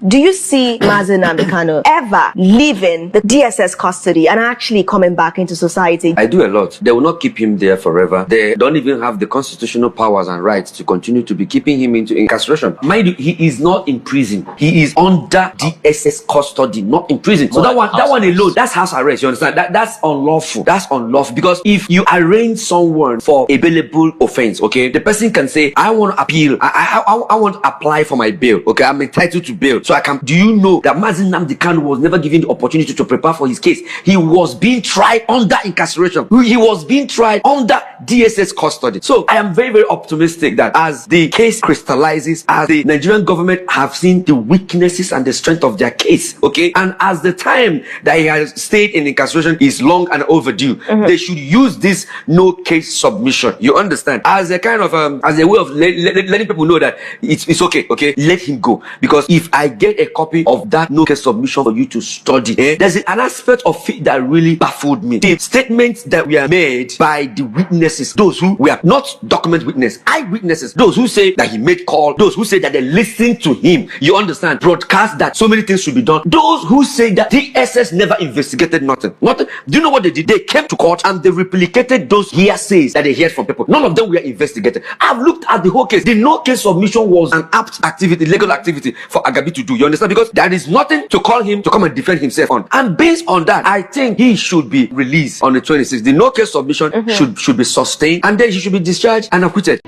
Do you see Mazi Kanu ever leaving the DSS custody and actually coming back into society? I do a lot. They will not keep him there forever. They don't even have the constitutional powers and rights to continue to be keeping him into incarceration. Mind you, he is not in prison. He is under DSS custody, not in prison. So that one alone, that's house arrest. You understand? That's unlawful. That's unlawful, because if you arraign someone for a bailable offense, okay, the person can say, I want to appeal. I want to apply for my bail. Okay, I'm entitled to bail. So I can. Do you know that Mazi Nnamdikanu was never given the opportunity to prepare for his case? He was being tried under incarceration. He was being tried under DSS custody. So I am very, very optimistic that as the case crystallizes, as the Nigerian government have seen the weaknesses and the strength of their case, okay, and as the time that he has stayed in incarceration is long and overdue, they should use this no case submission. You understand? As a kind of as a way of letting people know that it's okay, okay, let him go. Because if I get a copy of that no case submission for you to study, there's an aspect of it that really baffled me. The statements that were made by the witnesses, those who were not document witness, eyewitnesses, those who say that he made call, those who say that they listened to him, you understand, broadcast that so many things should be done, those who say that DSS never investigated nothing. Do you know what they did? They came to court and they replicated those hearsays that they heard from people. None of them were investigated. I've looked at the whole case. The no case submission was an apt activity, legal activity for Agabi to do. You understand? Because there is nothing to call him to come and defend himself on. And based on that, I think he should be released on the 26th. The no case submission should be sustained, and then he should be discharged and acquitted.